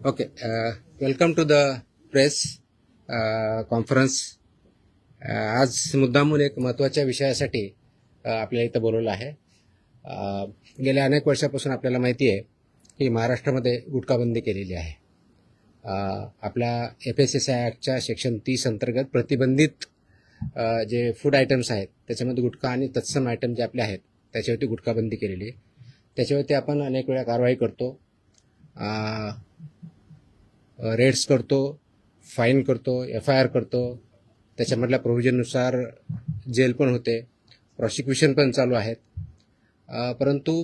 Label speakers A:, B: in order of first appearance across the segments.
A: Okay, welcome to the press conference. आज मुद्दामून एक महत्त्वाच्या विषयासाठी आपल्याला इथं बोलवलं आहे. गेल्या अनेक वर्षापासून आपल्याला माहिती आहे की महाराष्ट्रामध्ये गुटखाबंदी केलेली आहे. आपल्या FSSAI ॲक्टच्या सेक्शन 30 अंतर्गत प्रतिबंधित जे फूड आयटम्स आहेत त्याच्यामध्ये गुटखा आणि तत्सम आयटम जे आपले आहेत त्याच्यावरती गुटखाबंदी केलेली आहे. त्याच्यावरती आपण अनेक वेळा कारवाई करतो, रेड्स करतो, फाईन करतो, FIR करतो. त्याच्यामधल्या प्रोव्हिजननुसार जेल पण होते, प्रॉसिक्युशन पण चालू आहेत. परंतु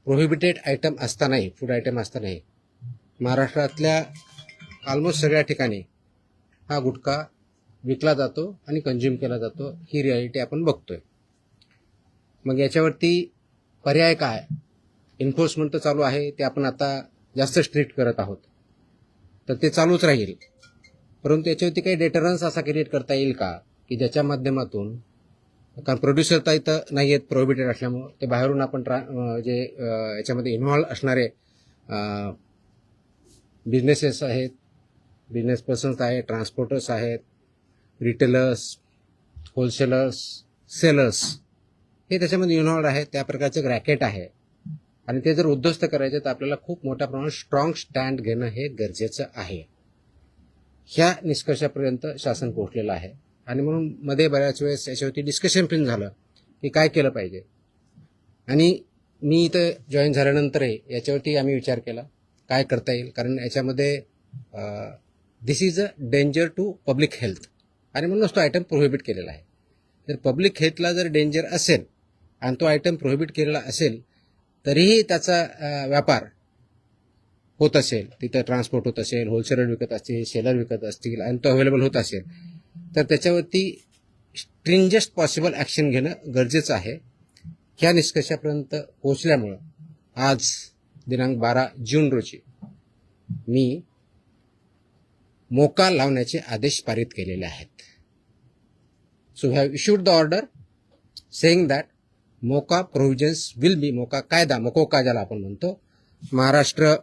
A: प्रोहिबिटेड आयटम असतानाही, फूड आयटम असतानाही महाराष्ट्रातल्या ऑलमोस्ट सगळ्या ठिकाणी हा गुटखा विकला जातो आणि कंझ्युम केला जातो. ही रियालिटी आपण बघतोय. मग याच्यावरती पर्याय काय? एन्फोर्समेंट तर चालू आहे, ते आपण आता जास्त स्ट्रिक्ट करत आहोत, तर ते चालूच राहील. परंतु याच्यावरती काही डेटरन्स असा क्रिएट करता येईल का की ज्याच्या माध्यमातून, कारण प्रोड्युसर तर इथं नाही आहेत प्रोहिबिटेड असल्यामुळं, ते बाहेरून आपण जे याच्यामध्ये इन्व्हॉल्व असणारे बिझनेसेस आहेत, बिझनेस पर्सन्स आहेत, ट्रान्सपोर्टर्स आहेत, रिटेलर्स, होलसेलर्स, सेलर्स, हे त्याच्यामध्ये इन्व्हॉल्व आहेत. त्या प्रकारचं एक रॅकेट आहे आणि ते जर उद्ध्वस्त करायचे तर आपल्याला खूप मोठ्या प्रमाणात स्ट्रॉंग स्टँड घेणं हे गरजेचं आहे. ह्या निष्कर्षापर्यंत शासन पोहोचलेलं आहे आणि म्हणून मध्ये बऱ्याच वेळेस याच्यावरती डिस्कशन पण झालं की काय केलं पाहिजे. आणि मी इथं जॉईन झाल्यानंतरही याच्यावरती आम्ही विचार केला काय करता येईल, कारण याच्यामध्ये this is a danger to public health आणि म्हणूनच तो आयटम प्रोहिबिट केलेला आहे. जर पब्लिक हेल्थला जर डेंजर असेल आणि तो आयटम प्रोहिबिट केलेला असेल तरीही त्याचा व्यापार होत असेल, तिथं ट्रान्सपोर्ट होत असेल, होलसेलर विकत असतील, सेलर विकत असतील आणि तो अवेलेबल होत असेल, तर त्याच्यावरती स्ट्रिंजेस्ट पॉसिबल ॲक्शन घेणं गरजेचं आहे. ह्या निष्कर्षापर्यंत पोहोचल्यामुळं आज दिनांक 12 जून रोजी मी मोका लावण्याचे आदेश पारित केलेले आहेत. So we have issued the order saying that MCOCA provisions will be, MCOCA कायदा, मकोका ज्याला आपण म्हणतो, Maharashtra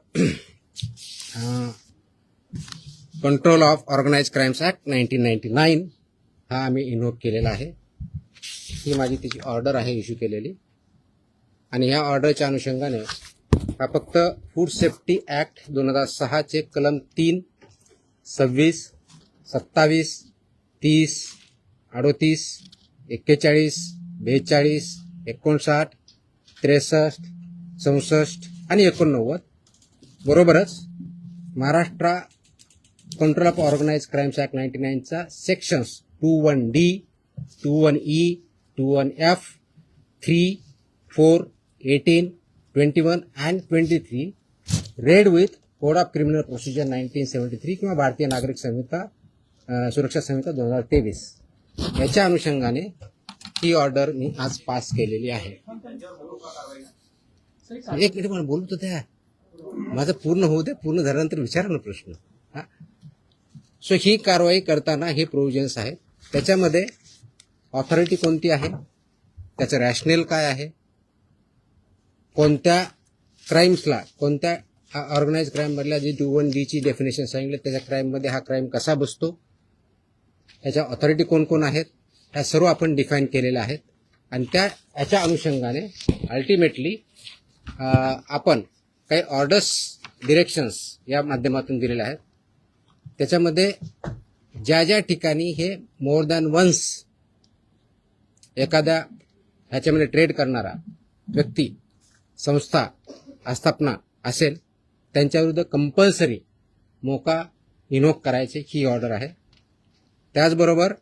A: control of organise crimes act 1999, हा आम्ही इन्व्होक केलेला आहे. ही माझी त्याची ऑर्डर आहे इश्यू केलेली. आणि ह्या ऑर्डरच्या अनुषंगाने हा फक्त फूड सेफ्टी ॲक्ट 2006 कलम 3, 26, 27, 30, 38, 41, 42, 59, 63, 64 आणि 89 बरोबरच Maharashtra control of organise crimes act 99चा sections 21D, 21E, 21F, 3, 4, 18, 21 and 23 read with code of criminal procedure 1973 किंवा भारतीय नागरिक संहिता, सुरक्षा संहिता 2023 याच्या अनुषंगाने ही ऑर्डर मी आज पास केलेली आहे. एक मिनिट मला बोलतो त्या, माझं पूर्ण होऊ दे, पूर्ण झाल्यानंतर विचारा ना प्रश्न. सो ही कारवाई करताना हे प्रोव्हिजन्स आहेत. त्याच्यामध्ये ऑथॉरिटी कोणती आहे, त्याचं रॅशनेल काय आहे, कोणत्या क्राईम्सला, कोणत्या ऑर्गनाइज क्राईममधल्या जी 21D ची डेफिनेशन सांगितलं त्याच्या क्राईममध्ये हा क्राईम कसा बसतो, याच्या ऑथॉरिटी कोण कोण आहेत, ह्या सर्व आपण डिफाईन केलेल्या आहेत. आणि याच्या अनुषंगाने अल्टिमेटली आपण काही ऑर्डर्स, डिरेक्शन्स या माध्यमातून दिलेल्या आहेत. त्याच्यामध्ये ज्या ज्या ठिकाणी हे मोर दॅन वन्स एखाद्या ह्याच्यामध्ये ट्रेड करणारा व्यक्ती, संस्था, आस्थापना असेल त्यांच्याविरुद्ध कंपल्सरी मोका इन्व्होक करायची ही ऑर्डर आहे. त्याचबरोबर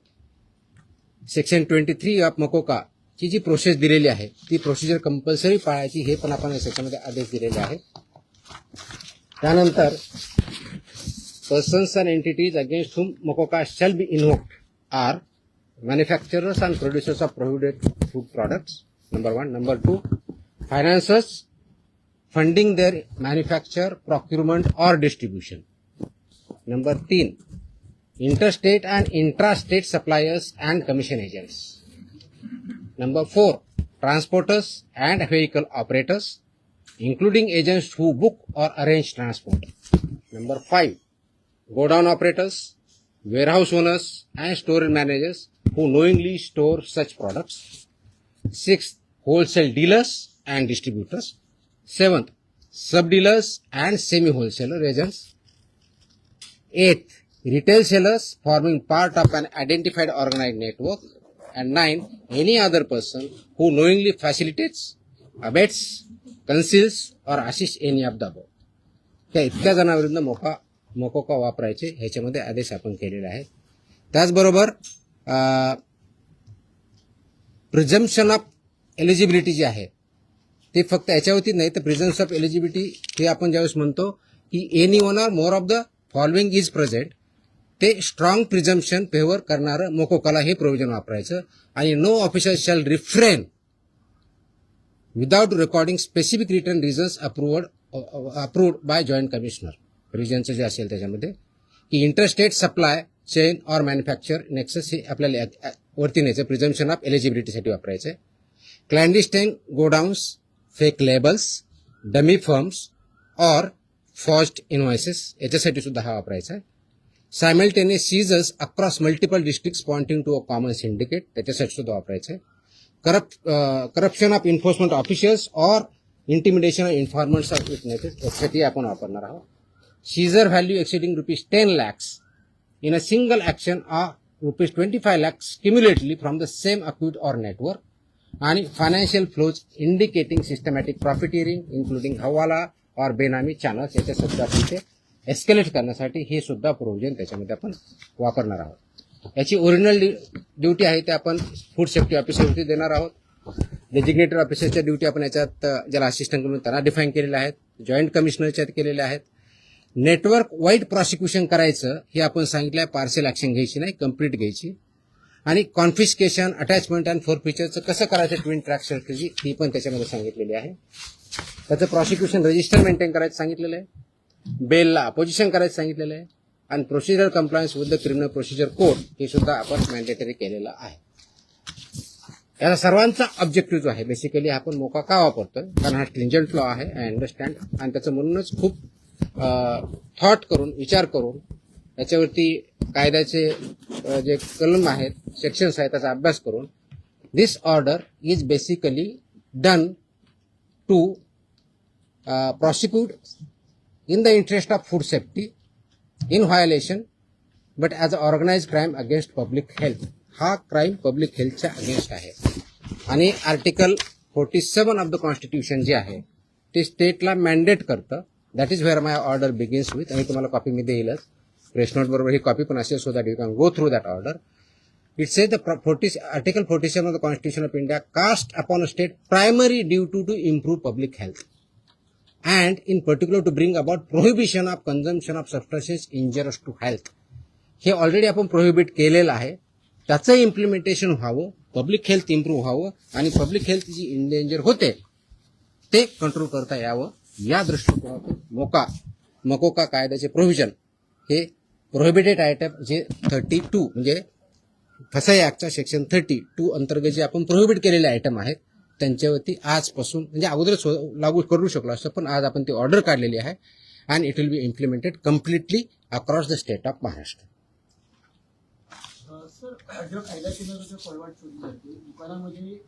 A: सेक्शन 23 ऑफ मकोका ची जी प्रोसेस दिलेली आहे ती प्रोसिजर कंपल्सरी पाळायची, हे पण आपण याच्यामध्ये आदेश दिलेले आहेत. त्यानंतर persons and entities against whom MCOCA shall be invoked are manufacturers and producers of prohibited food products, number 1. Number 2, financiers funding their manufacture, procurement or distribution. Number 3, interstate and intrastate suppliers and commission agents. Number 4, transporters and vehicle operators, including agents who book or arrange transport. Number 5, godown operators, warehouse owners and store managers who knowingly store such products. 6th, wholesale dealers and distributors. 7th, sub-dealers and semi-wholesaler agents. 8th, retail sellers forming part of an identified organized network. And 9, any other person who knowingly facilitates, abets, conceals or assists any of the above. त्या इतक्या जणांविरुद्ध मोकोका वापरायचे ह्याच्यामध्ये आदेश आपण केलेले आहेत. त्याचबरोबर प्रिझम्पशन ऑफ एलिजिबिलिटी जी आहे ते फक्त याच्यावरती नाही तर प्रिझम्पशन ऑफ एलिजिबिलिटी हे आपण ज्यावेळेस म्हणतो की any one or more of the following is present, ते स्ट्रॉंग प्रिझम्पशन फेवर करणारं मोकोकाला हे प्रोव्हिजन वापरायचं. आणि no officer shall refrain without recording specific return reasons approved by joint commissioner. रिजनचं जे असेल त्याच्यामध्ये की interstate supply chain or manufacture nexus हे आपल्याला वरती न्यायचं प्रिझम्पशन ऑफ एलिजिबिलिटीसाठी वापरायचं. Clandestine godowns, fake labels, dummy firms or forged invoices याच्यासाठी सुद्धा हा वापरायचा आहे. Simultaneous seizures across multiple districts pointing to a common syndicate त्याच्यासाठी सुद्धा वापरायचं आहे. Corruption of enforcement officials or intimidation of informants of witnesses यासाठी आपण वापरणार आहोत. Seizure value exceeding ₹10 lakhs in a single action or ₹25 lakhs cumulatively from the same account or network. आणि financial flows indicating systematic profiteering including hawala और बेनामी channels याच्या सुद्धा आपण ते एस्केलेट करण्यासाठी हे सुद्धा प्रोव्हिजन त्याच्यामध्ये आपण वापरणार आहोत. याची ओरिजिनल ड्युटी आहे ते आपण फूड सेफ्टी ऑफिसरवरती देणार आहोत. डेजिग्नेटेड ऑफिसरच्या ड्युटी आपण याच्यात ज्याला असिस्टंट म्हणून त्यांना डिफाईन केलेल्या आहेत. जॉईंट कमिशनरच्यात केलेल्या आहेत. नेटवर्क वाईड प्रॉसिक्युशन करायचं हे आपण सांगितलं आहे. पार्शियल ॲक्शन घ्यायची नाही, कंप्लीट घ्यायची. आणि कॉन्फिस्केशन, अटॅचमेंट अँड फोरफिचरचं कसं करायचं ट्विन ट्रॅक स्ट्रॅटेजी ती पण त्याच्यामध्ये सांगितलेली आहे. त्याचं प्रॉसिक्युशन रजिस्टर मेंटेन करायचं सांगितलेलं आहे. बेलला अपोजिशन करायचं सांगितलेलं आहे. आणि procedure compliance with the criminal procedure code हे सुद्धा आपण मॅन्डेटरी केलेलं आहे. याचा सर्वांचा ऑब्जेक्टिव्ह जो आहे बेसिकली आपण मोका का वापरतोय कारण हा स्ट्रिंजंट लॉ आहे, आय अंडरस्टँड. आणि त्याचं म्हणूनच खूप थॉट करून विचार करून याच्यावरती कायद्याचे जे कलम आहेत, सेक्शन्स आहेत त्याचा अभ्यास करून this order is basically done to prosecute in the interest of food safety in violation but as an organized crime against public health. हा क्राईम पब्लिक हेल्थच्या अगेन्स्ट आहे. आणि आर्टिकल 47 ऑफ द कॉन्स्टिट्यूशन जे आहे ते स्टेटला मॅन्डेट करतं. That is where my order begins with. आणि तुम्हाला copy me देईलच, press note बरोबर ही कॉपी पण असेल so that you can go through that order. It says the Article 47 of the Constitution of India cast upon a state primary duty to improve public health and in particular to bring about prohibition of consumption of substances injurious to health. हे already आपण prohibit केलेलं आहे. त्याचं implementation व्हावं, public health improve व्हावं आणि public health जी endanger होते ते कंट्रोल करता यावं या दृष्टिकोनातून मोकोका कायद्याचे प्रोव्हिजन हे प्रोहिबिटेड आयटम जे 32 म्हणजे फसाई ऍक्टच्या सेक्शन 32 अंतर्गत जे आपण प्रोहिबिट केलेले आयटम आहेत त्यांच्यावरती आजपासून म्हणजे अगोदरच लागू करू शकलो असतं पण आज आपण ती ऑर्डर काढलेली आहे and it will B implemented completely across the state of Maharashtra.
B: Sir, जो कायदा केला जो फॉरवर्ड चोरी जाते दुकानामध्ये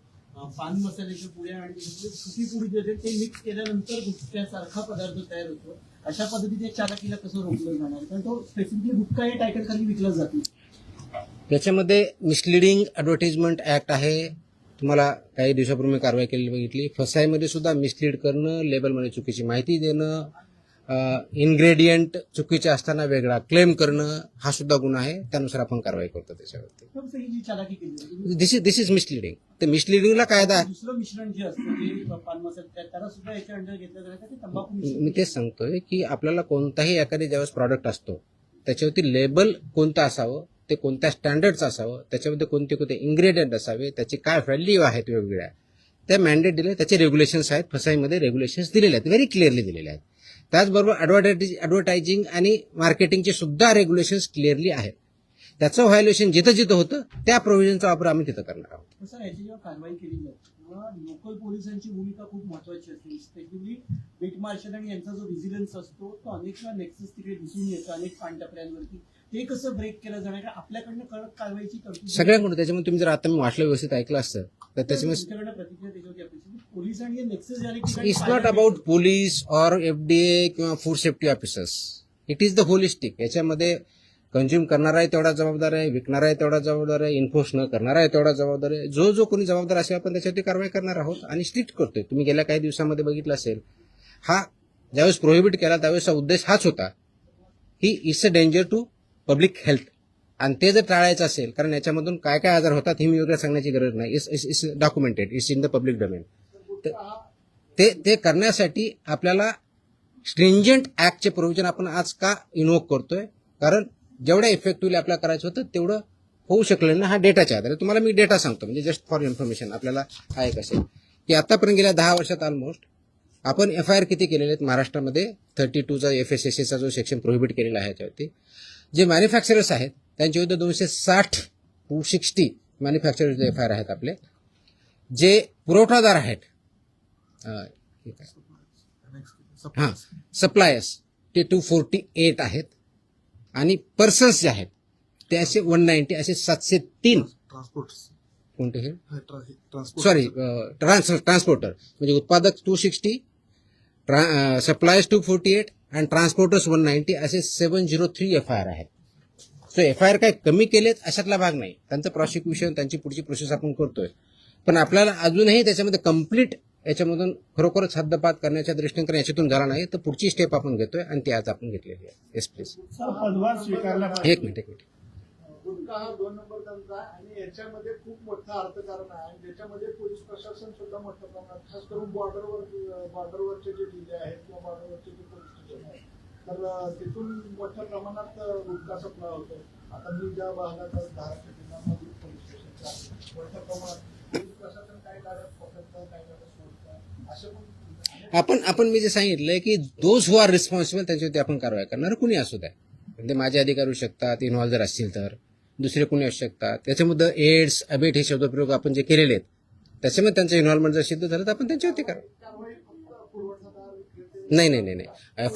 B: पान मसाल्याच्या पुड्या आणि सुकी पुडी जे ते मिक्स केल्यानंतर गुटख्यासारखा पदार्थ तयार होतो. अशा पद्धतीने चालकीला कसं रोखलं जाणार कारण तो स्पेसिफिकली गुटखा या टायटलखाली विकला जातो.
A: त्याच्यामध्ये मिसलिडिंग ॲडव्हर्टाइजमेंट ऍक्ट आहे. तुम्हाला काही दिवसापूर्वी कारवाई केलेली बघितली. फसाईमध्ये सुद्धा मिसलीड करणं, लेबलमध्ये चुकीची माहिती देणं, इन्ग्रेडियंट चुकीचे असताना वेगळा क्लेम करणं हा सुद्धा गुन्हा आहे. त्यानुसार आपण कारवाई करतो त्याच्यावरती. दिस इज मिसलिडिंग. ते मिसलिडिंगला कायदा
B: दुसरं मिश्रण जे असतं ते पान मसाला त्याला सुद्धा याच्या अंडर घेतलं जातं ते तंबाखू.
A: मी तेच सांगतोय की आपल्याला कोणताही एखादी ज्यावेळेस प्रॉडक्ट असतो त्याच्यावरती लेबल कोणतं असावं, ते कोणत्या स्टँडर्डचं असावं, त्याच्यामध्ये कोणते कोणते इन्ग्रेडियंट असावे, त्याची काय व्हॅल्यू आहेत वेगवेगळ्या त्या मॅन्डेट दिले. त्याचे रेग्युलेशन्स आहेत. फसाईमध्ये रेग्युलेशन्स दिलेले आहेत, व्हेरी क्लिअरली दिलेले आहेत. त्याचबरोबर ॲडव्हर्टायझिंग आणि मार्केटिंगचे सुद्धा रेग्युलेशन्स क्लिअरली आहेत. त्याचं व्हायोलेशन जिथं जिथं होतं त्या प्रोव्हिजनचा वापर आम्ही तिथं करणार आहोत.
B: सर, याची जेव्हा कारवाई केली जाते लोकल पोलिसांची भूमिका खूप महत्वाची असते. स्पेशली बीट मार्शल आणि यांचा जो व्हिजिलन्स असतो तो अनेक वेळा नेक्सस तिकडे दिसून येतो अनेक पानटपऱ्यांवरती. ते कसं ब्रेक केलं जाणार का आपल्याकडनं कडक कारवाईची तरतूद
A: सगळ्यांकडून. त्याच्यामुळे तुम्ही जर आता मी वाचलं व्यवस्थित ऐकलं असतं तर त्याच्यामुळे
B: तुमच्याकडनं प्रतिक्रिया त्याच्यावरती अपेक्षित. पोलीस आणि नेक्सस ज्या ठिकाणी
A: it's not about police or FDA किंवा food safety officers. It is the holistic. याच्यामध्ये कंझ्युम करणारा आहे तेवढा जबाबदार आहे, विकणारा आहे तेवढा जबाबदार आहे, इन्फोर्स न करणारा आहे तेवढा जबाबदार आहे. जो कोणी जबाबदार असेल आपण त्याच्यावरती कारवाई करणार आहोत आणि स्ट्रिक्ट करतोय. तुम्ही गेल्या काही दिवसामध्ये बघितलं असेल, हा ज्यावेळेस प्रोहिबिट केला त्यावेळेसचा उद्देश हाच होता की it's a danger to public health. आणि ते जर टाळायचं असेल, कारण याच्यामधून काय काय आजार होतात हे मी वेगळं सांगण्याची गरज नाही. It's documented, it's in the public domain. ते करण्यासाठी आपल्याला स्ट्रिंजंट ऍक्टचे प्रोव्हिजन आपण आज का इन्व्होक करतोय? कारण जेवढ्या इफेक्टिव्हली आपल्याला करायचं होतं तेवढं होऊ शकलं ना. हा डेटाच्या आधारे तुम्हाला मी डेटा सांगतो, म्हणजे जस्ट फॉर इन्फॉर्मेशन आपल्याला हा एक असेल की आतापर्यंत गेल्या 10 वर्षात ऑलमोस्ट आपण FIR किती केलेले आहेत महाराष्ट्रामध्ये. 32चा FSSAचा जो सेक्शन प्रोहिबिट केलेला आहे त्यावरती जे मॅन्युफॅक्चरर्स आहेत त्यांच्या विरुद्ध 260 मॅन्युफॅक्चरर्स FIR आहेत आपले. जे पुरवठादार आहेत हां सप्लायर्स ते 248 आहेत आणि पर्सन्स जे आहेत ते असे 190, असे 703 कोणते हे सॉरी ट्रान्सपोर्टर म्हणजे उत्पादक 260, सप्लायर्स 248 आणि ट्रान्सपोर्टर्स 190 असे 703 FIR आहेत. सो FIR काय कमी केलेत अशातला भाग नाही. त्यांचं प्रॉसिक्युशन त्यांची पुढची प्रोसेस आपण करतोय. पण आपल्याला अजूनही त्याच्यामध्ये कम्प्लीट याच्यामधून खरोखरच हद्दपात करण्याच्या दृष्टीने याच्यातून झाला नाही तर पुढची स्टेप आपण घेतोय आणि ती आज आपण घेतलेली आहे. Yes please.
B: पदभार स्वीकारला
A: एक मिनिट.
C: गुटखा हा 2 नंबर धंदा आहे आणि याच्यामध्ये खूप मोठं अर्थकारण आहे आणि ज्याच्यामध्ये पोलीस प्रशासन सुद्धा मोठ्या प्रमाणात खास करून बॉर्डरवरचे जे जिल्हे आहेत किंवा बॉर्डरवरचे जे पोलीस स्टेशन आहेत तर तिथून मोठ्या प्रमाणात गुटखा सप्लाय होतो. आता मी ज्या भागात धाराशिव जिल्ह्यामध्ये पोलीस स्टेशनच्या मोठ्या प्रमाणात पोलीस प्रशासन काही गाड्या पकडतं काही गाड्या सोडतं असे पण
A: आपण मी जे सांगितलंय की दोज हु आर रिस्पॉन्सिबल त्यांच्यावरती आपण कारवाई करणार. कुणी असू द्या, ते माझे अधिकारी होऊ शकतात, इन्व्हॉल्व जर असतील तर दुसरे कुणी असू शकतात. त्याच्यामध्ये एड्स अबेट हे शब्दप्रयोग आपण जे केलेले आहेत त्याच्यामध्ये त्यांचं इन्व्हॉल्वमेंट जर सिद्ध झालं तर आपण त्यांच्यावरती करा. नाही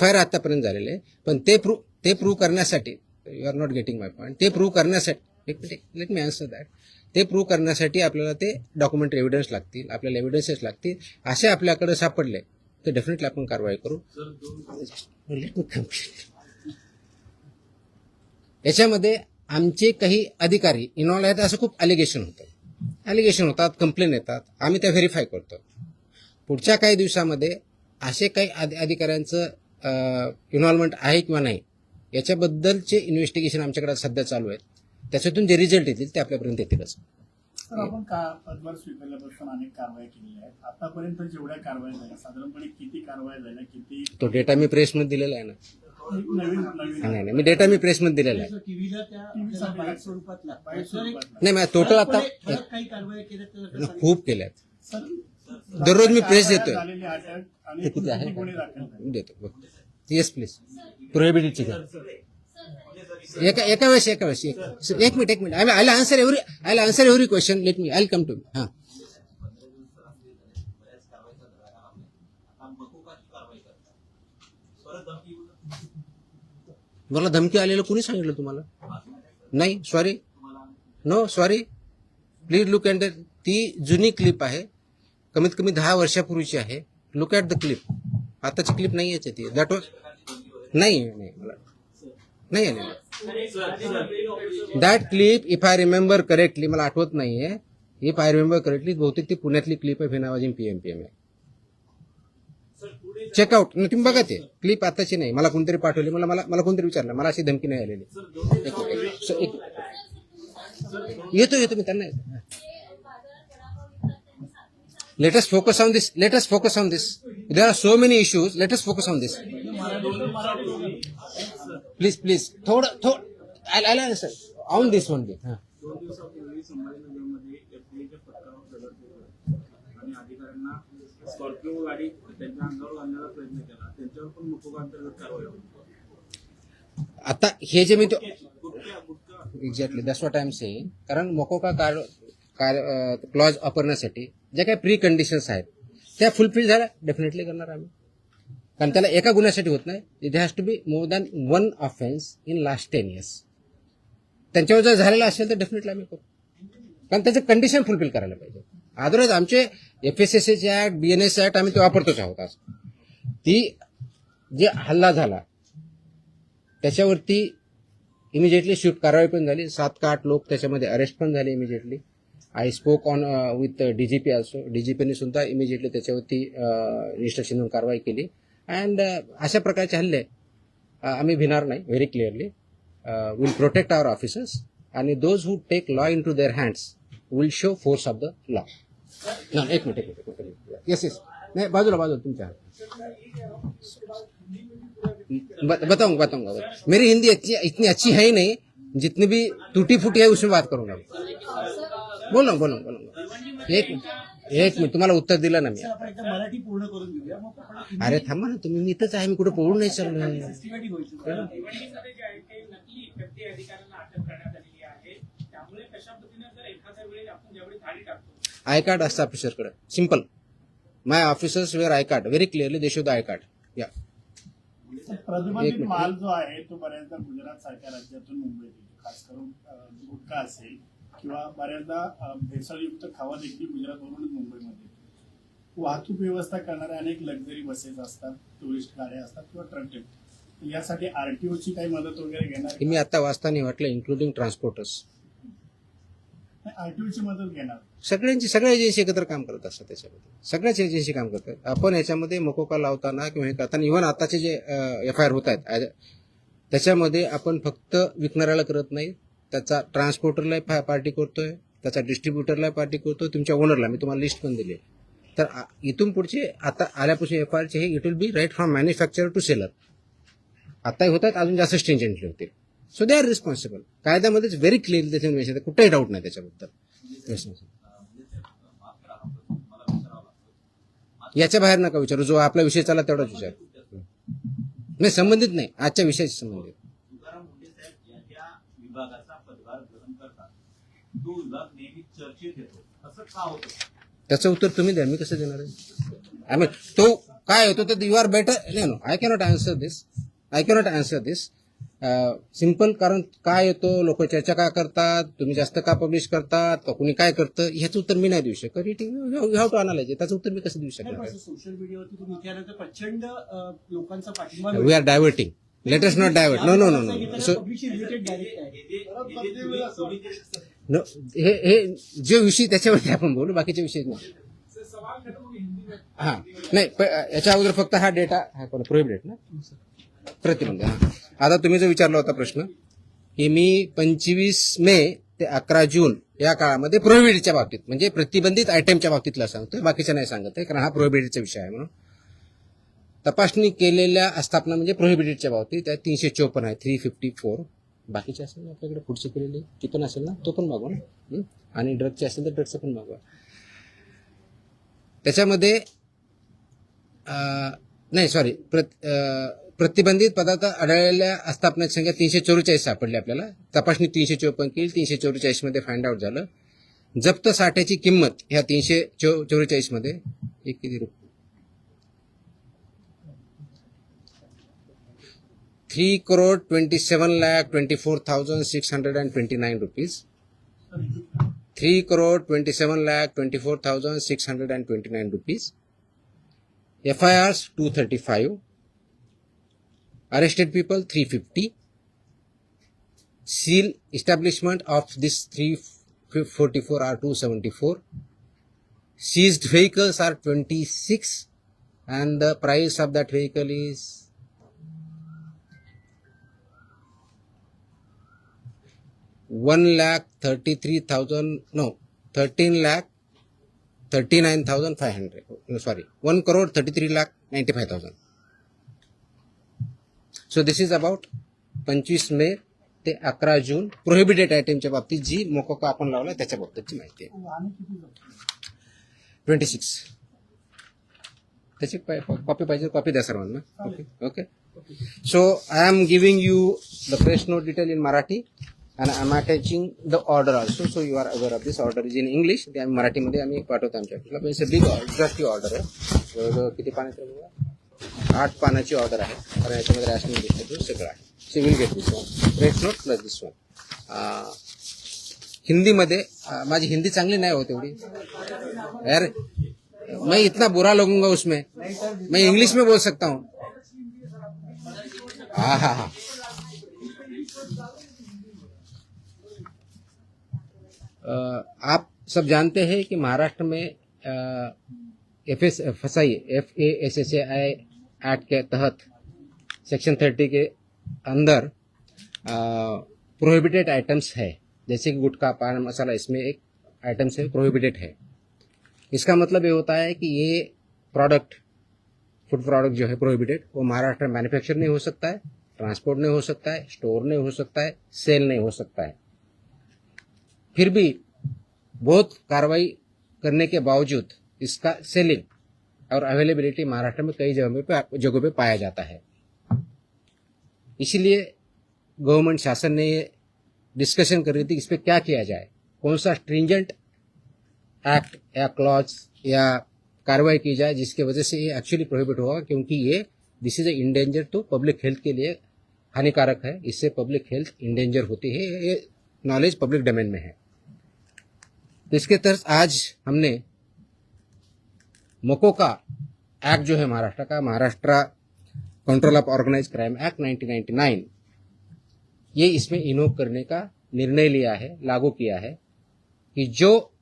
A: FIR आतापर्यंत झालेले आहे. पण ते प्रूव्ह करण्यासाठी you are not getting my point. ते प्रूव्ह करण्यासाठी लेट मी आन्सर दॅट. ते प्रूव्ह करण्यासाठी आपल्याला ते डॉक्युमेंटरी एव्हिडन्स लागतील, आपल्याला एव्हिडन्सेस लागतील. असे आपल्याकडे सापडले तर डेफिनेटली आपण कारवाई करू. Let me complete. याच्यामध्ये आमचे काही अधिकारी इन्व्हॉल्व आहेत असं खूप अलिगेशन होतात, कंप्लेन येतात. आम्ही त्या व्हेरीफाय करतो. पुढच्या काही दिवसामध्ये असे काही अधिकाऱ्यांचं इन्व्हॉल्वमेंट आहे किंवा नाही याच्याबद्दलचे इन्व्हेस्टिगेशन आमच्याकडे सध्या चालू आहेत. त्याच्यातून जे रिझल्ट येतील ते आपल्यापर्यंत येतीलच.
D: सर, आपण पदभार स्वीकारल्यापासून अनेक कारवाया केलेल्या आहेत. आतापर्यंत जेवढ्या कारवाया झाल्या साधारणपणे किती कारवाया झाल्या, किती
A: तो डेटा मी प्रेसमध्ये दिलेला आहे ना.
D: नवीन
A: नाही मी डेटा मी प्रेसमध्ये दिलेला आहे.
B: टीव्हीला त्या बाईट स्वरूपातला
A: नाही मग टोटल आता
B: ठळक काही कारवाई केल्या
A: खूप केल्यात.
D: सर,
A: दररोज मी प्रेस देतोय.
D: झालेली अटक आणि
A: ते किती आहे
D: किती गुन्हे दाखल झाले?
A: देतो. Yes please. प्रोहिबिटेडची घ्या. एका वेळेस एक minute. I answer every question. Let me I come to हां. मला धमकी आलेलं कुणी सांगितलं तुम्हाला? नाही sorry, no sorry. Please look at ती जुनी क्लिप आहे, कमीत कमी 10 वर्षापूर्वीची आहे. Look at the clip. आताची क्लिप नाही याची ती. दॅट वॉज नाही मला नाही आलेलं. That clip if I remember correctly, मला आठवत नाहीये, इफ आय रिमेंबर करेक्टली बहुतेक ती पुण्यातली क्लिप आहे. फेनावाजीन PMPM आहे. चेकआउट. तुम्ही बघा ते क्लिप आताची नाही. मला कोणतरी पाठवली, मला कोणतरी विचारलं. मला अशी धमकी नाही आलेली. येतो मी त्यांना. Let us focus on this. There are so many issues. Let us focus on this. Please. थोडं I'll answer on this one.
D: 2 दिवसापूर्वी संभाजीनगरमध्ये FDAच्या पथकावर दगड फेकला आणि अधिकाऱ्यांना स्कॉर्पिओ गाडी त्यांच्या अंगावर घालण्याचा प्रयत्न केला. त्यांच्यावर पण मोकोका अंतर्गत कारवाई होती.
A: आता हे जे मी तो exactly that's what I am saying. कारण मोकोका क्लॉज वापरण्यासाठी ज्या काही प्री कंडिशन्स आहेत त्या फुलफिल झाल्या डेफिनेटली करणार आम्ही. कारण त्याला एका गुन्ह्यासाठी होत नाही. It has to be more than one offence in last 10 years. त्यांच्यावर जर झालेला असेल तर डेफिनेटली आम्ही करू. कारण त्याचं कंडिशन फुलफिल करायला पाहिजे. अदरवाईज आमचे FSSAचे ऍक्ट, BNS ऍक्ट आम्ही ते वापरतोच आहोत. आज ती जे हल्ला झाला त्याच्यावरती इमिजिएटली स्विफ्ट कारवाई पण झाली. 7 का 8 लोक त्याच्यामध्ये अरेस्ट पण झाले immediately. I spoke on with DGP also. DGPने सुद्धा इमिजिएटली त्याच्यावरती इन्स्ट्रक्शन देऊन कारवाई केली. अँड अशा प्रकारचे हल्ले आम्ही भिणार नाही. Very clearly will protect our officers आणि those who take law into their hands will show force of the law. एक मिनिट. Yes yes. नहीं बाजूला तुमच्या बताऊंगा. मेरी हिंदी इतनी अच्छी है ही नहीं. जितनी भी टूटी फूटी है उसमें बात करूंगा. बोलूंगा. एक मिनिट तुम्हाला उत्तर दिलं ना मी.
B: आपण एकदा मराठी पूर्ण करून घेऊया, मग आपण
A: अरे थांबा ना तुम्ही. मी इथंच आहे. मी कुठे पळून नाही चाललोय.
B: सिस्टमॅटिक व्हायचं.
D: भिवंडीमध्ये जे आहे ते नकली व्यक्ती अधिकाऱ्यांना अटक करण्यात आलेली आहे. त्यामुळे कशा पद्धतीने जर एखाद्या वेळी आपण ज्यावेळी थाळी टाकतो
A: आय कार्ड असतं ऑफिसरकडे. Simple. My officers wear I card. Very clearly they show the I card. या
C: प्रतिबंधित माल जो आहे तो बऱ्याचदा गुजरात सारख्या राज्यातून मुंबईत येतो. खास करून गुटखा असेल किंवा बऱ्याचदा भेसळयुक्त खावा देखील गुजरातवरूनच मुंबईमध्ये येतो. वाहतूक व्यवस्था करणाऱ्या अनेक लक्झरी बसेस असतात, टुरिस्ट गाड्या असतात किंवा ट्रक. यासाठी RTOची काही मदत वगैरे घेणार?
A: मी आता वाचताना वाटलं इन्क्लुडिंग ट्रान्सपोर्टर्स.
C: RTOची मदत घेणार?
A: सगळ्या एजन्सी एकत्र काम करत असतात. त्याच्यामध्ये सगळ्याच एजन्सी काम करतात. आपण याच्यामध्ये मकोका लावताना किंवा हे करताना इव्हन आताचे जे FIR होत आहेत त्याच्यामध्ये आपण फक्त विकणाऱ्याला करत नाही. त्याचा ट्रान्सपोर्टरला पार्टी करतोय, त्याचा डिस्ट्रीब्युटरला पार्टी करतोय, तुमच्या ओनरला. मी तुम्हाला लिस्ट पण दिली. तर इथून पुढचे आता आल्यापासून FIRचे हे it will be right from manufacturer to seller. आताही होत आहेत, अजून जास्त स्ट्रिंजंटली होतील. So they are responsible. कायद्यामध्येच व्हेरी क्लिअरली त्याच्यामध्ये मेन्शन आहे. कुठेही डाऊट नाही त्याच्याबद्दल. याच्या बाहेर नका विचारू. जो आपला विषय चालला तेवढाच विचार. नाही संबंधित नाही. आजच्या विषयाशी संबंधित.
E: तुकाराम मुंडे साहेब ज्या विभागाचा पदभार ग्रहण करतात तो विभाग नेहमी चर्चेत येतो, असं का होतं?
A: त्याचं उत्तर तुम्ही द्या. मी कसं देणार आहे? आम्ही तो काय होतो तर you are better. No I cannot answer this. Simple. कारण काय येतो, लोक चर्चा का करतात, तुम्ही जास्त का पब्लिश करतात, का कुणी काय करतं, ह्याचं उत्तर मी नाही देऊ शकत. You have to analyse. त्याचं उत्तर मी कसं देऊ शकणार?
B: सोशल मीडियावरती तुम्ही इतिहासाचा प्रचंड लोकांचा पाठिंबा
A: we are diverting. Let us not divert. No. So
B: publish related direct आहे.
A: नो हे जे विषय त्याच्यावरती आपण बोलू, बाकीचे विषय नाही. हा नाही याच्या अगोदर फक्त हा डेटा हा प्रोहिबिटेड ना प्रतिबंध. हा आता तुम्ही जो विचारला होता प्रश्न की मी 25 मे ते 11 जून या काळामध्ये प्रोहिबिटेडच्या बाबतीत म्हणजे प्रतिबंधित आयटमच्या बाबतीतला सांगतोय, बाकीच्या नाही सांगत आहे कारण हा प्रोहिबिटेडचा विषय आहे. म्हणून तपासणी केलेल्या आस्थापना म्हणजे प्रोहिबिटेडच्या बाबतीत त्या 354 आहे. 354 बाकीचे असेल ना आपल्याकडे पुढचे केलेले ती पण असेल ना, तो पण मागवा ना. आणि ड्रगचे असेल तर ड्रगचं पण मागवा. त्याच्यामध्ये नाही सॉरी प्रतिबंधित पदार्थ आढळलेल्या आस्थापनाची संख्या 344 सापडली आपल्याला. तपासणी 354 केली. 344 मध्ये फाइंड आउट झालं. जप्त साठ्याची किंमत ह्या 344 मध्ये एक किती रुपये 3,27,24,629 rupees. 3,27,24,629 rupees. FIRs 235. Arrested people 350. Seal establishment of this 344 are 274. Seized vehicles are 26 and the price of that vehicle is 13,39,500. Sorry, 1,33,95,000. So this is about 25 मे ते 11 जून प्रोहिबिटेड आयटमच्या बाबतीत जी मोकोका आपण लावला त्याच्या बाबतीतची माहिती आहे. 26. त्याची कॉपी पाहिजे, कॉपी द्या सर्वांना. Okay. So I am giving you the press note detail in Marathi. and I'm attaching the order also, so you are aware of this. Order is in English. ते आम्ही मराठीमध्ये आम्ही पाठवतो आमच्या ऑफिसला. इट्स अ बिग ऑर्डरची ऑर्डर आहे. जवळजवळ किती पानाची आहे? 8 पानाची ऑर्डर आहे. कारण याच्यामध्ये रॅशनिंग डिस्ट्रीब्यूट सगळं आहे. So will get this one. Rate note plus this one. हिंदीमध्ये माझी हिंदी चांगली नाही होत एवढी यार. मैं इतना बुरा लगूंगा उसमें. मैं इंग्लिश में बोल सकता हूँ. हाँ हाँ हाँ. आप सब जानते हैं कि महाराष्ट्र में FSI एक्ट के तहत सेक्शन 30 के अंदर प्रोहिबिटेड आइटम्स है, जैसे कि गुटखा, पान मसाला, इसमें एक आइटम से प्रोहिबिटेड है. इसका मतलब ये होता है कि ये प्रोडक्ट, फूड प्रोडक्ट जो है प्रोहिबिटेड, वो महाराष्ट्र में मैन्युफैक्चर नहीं हो सकता है, ट्रांसपोर्ट नहीं हो सकता है, स्टोर नहीं हो सकता है, सेल नहीं हो सकता है. फिर भी बहुत कार्रवाई करने के बावजूद इसका सेलिंग और अवेलेबिलिटी महाराष्ट्र में कई जगहों पे पाया जाता है. इसलिए गवर्नमेंट शासन ने ये डिस्कशन कर रही थी कि इस पर क्या किया जाए, कौन सा स्ट्रिंजेंट एक्ट या क्लॉज या कार्रवाई की जाए जिसकी वजह से ये एक्चुअली प्रोहिबिट होगा, क्योंकि ये दिस इज ए इंडेंजर, तो पब्लिक हेल्थ के लिए हानिकारक है. इससे पब्लिक हेल्थ इंडेंजर होती है. ये नॉलेज पब्लिक डोमेन में है. तो इसके तहत आज हमने मोकोका एक्ट जो है महाराष्ट्र का, Maharashtra control of organise crime act 1999, ये इसमें इन्वोक करने का निर्णय लिया है, लागू किया है कि जो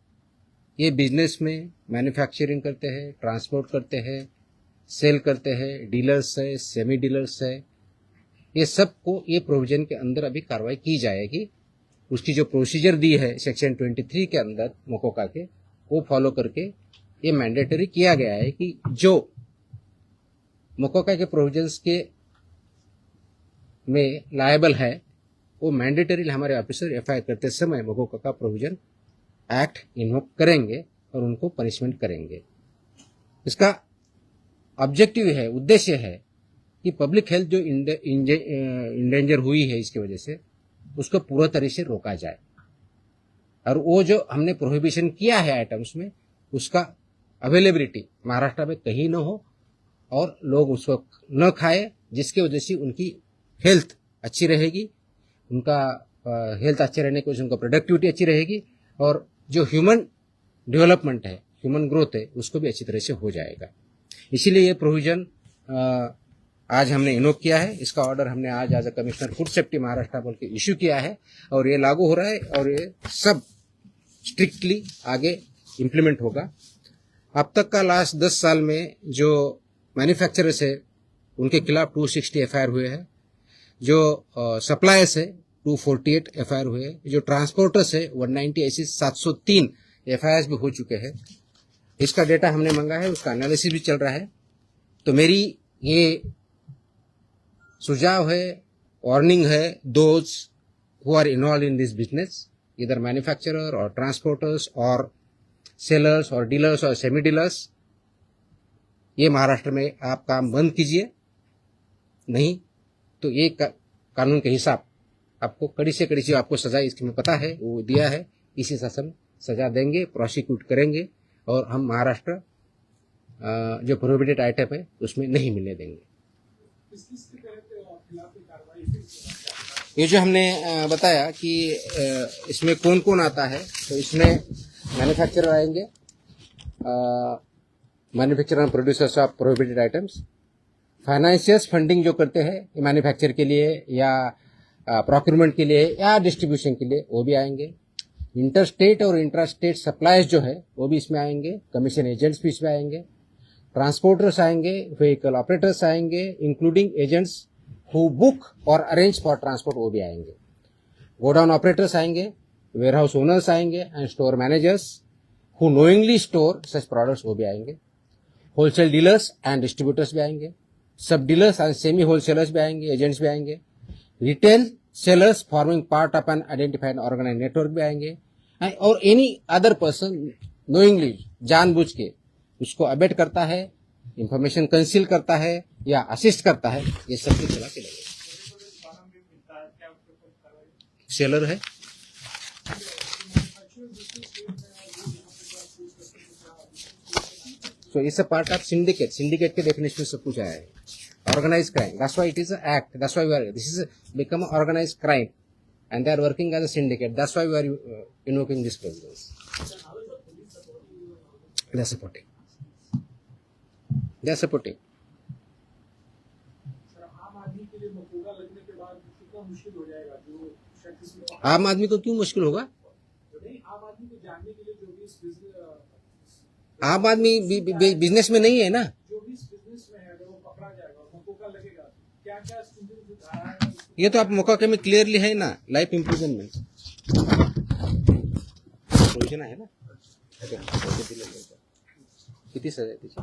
A: ये बिजनेस में मैन्युफैक्चरिंग करते हैं, ट्रांसपोर्ट करते हैं, सेल करते हैं, डीलर्स है, सेमी डीलर्स है, ये सबको ये प्रोविजन के अंदर अभी कार्रवाई की जाएगी. उसकी जो प्रोसीजर दी है सेक्शन 23 के अंदर मोकोका के, वो फॉलो करके ये मैंडेटरी किया गया है कि जो मोकोका के प्रोविजंस के में लायबल है, वो मैंडेटरी हमारे ऑफिसर एफआईआर करते समय मोकोका का प्रोविजन एक्ट इन्वोक करेंगे और उनको पनिशमेंट करेंगे. इसका ऑब्जेक्टिव है, उद्देश्य है कि पब्लिक हेल्थ जो इंडेंजर हुई है इसकी वजह से, उसको पूरा तरह से रोका जाए. और वो जो हमने प्रोहिबिशन किया है आइटम्स में, उसका अवेलेबिलिटी महाराष्ट्र में कहीं न हो और लोग उसको न खाए, जिसकी वजह से उनकी हेल्थ अच्छी रहेगी, उनका हेल्थ अच्छे रहने की वजह से उनका प्रोडक्टिविटी अच्छी रहेगी, और जो ह्यूमन डेवलपमेंट है, ह्यूमन ग्रोथ है, उसको भी अच्छी तरह से हो जाएगा. इसीलिए ये प्रोविजन आज हमने इन्वोक किया है. इसका ऑर्डर हमने आज as a commissioner food safety Maharashtra बोल के इश्यू किया है, और ये लागू हो रहा है और ये सब स्ट्रिक्टली आगे इम्प्लीमेंट होगा. अब तक का लास्ट 10 साल में जो मैन्युफैक्चरर्स है उनके खिलाफ 260 एफआईआर हुए हैं, जो सप्लायर्स है 248 एफआईआर हुए हैं, जो ट्रांसपोर्टर्स है 190, ऐसी 703 एफआईआर भी हो चुके हैं. इसका डेटा हमने मांगा है, उसका एनालिसिस भी चल रहा है. तो मेरी ये सुझाव है, वार्निंग है, those who are involve in this business, इधर मैन्युफैक्चरर और ट्रांसपोर्टर्स और सेलर्स और डीलर्स और सेमी डीलर्स, ये महाराष्ट्र में आप काम बंद कीजिए, नहीं तो ये कानून के हिसाब आपको कड़ी से कड़ी जो आपको सजा इसमें पता है वो दिया है, इसी शासन सजा देंगे, प्रोसिक्यूट करेंगे, और हम महाराष्ट्र जो प्रोहिबिटेड आइटम है उसमें नहीं मिलने देंगे. ये जो हमने बताया कि इसमें कौन कौन आता है, तो इसमें मैन्युफैक्चरर आएंगे, manufacturer end producers of prohibited items, financiers funding जो करते हैं मैन्युफैक्चर के लिए या प्रोक्यूरमेंट के लिए या डिस्ट्रीब्यूशन के लिए, वो भी आएंगे. इंटर स्टेट और इंट्रा स्टेट सप्लाईज जो है वो भी इसमें आएंगे, कमीशन एजेंट्स भी इसमें आएंगे, ट्रांसपोर्टर्स आएंगे, व्हीकल ऑपरेटर्स आएंगे, इंक्लूडिंग एजेंट्स हु बुक और अरेंज फॉर ट्रांसपोर्ट, वो भी आएंगे. गोडाउन ऑपरेटर्स आएंगे, वेयरहाउस ओनर्स आएंगे and store managers who knowingly store such products, वो भी आएंगे. होलसेल डीलर्स एंड डिस्ट्रीब्यूटर्स भी आएंगे, sub dealers and semi wholesalers भी आएंगे, एजेंट्स भी आएंगे, retail sellers forming part of an identified organise network भी आएंगे, और एनी अदर पर्सन नोइंगली, जानबूझ के उसको अबेट करता है, इंफॉर्मेशन कंसील करता है या असिस्ट करता है, ये सब के खिलाफ चलेगा. सेलर है। So it's a part of syndicate. Syndicate K definition में सब कुछ आया है. Organized crime. That's why it is an act. That's why this is become an organized crime, and they are working as a syndicate. That's why we are invoking this provisions. They are supporting. They are supporting. आम आदमी को क्यों मुश्किल होगा? आम आदमी business में नहीं है ना। ये तो आप मौका में क्लियरली है ना, लाइफ इम्प्रिजनमेंट प्रोविजन आहे ना। किती सजा आहे त्याची?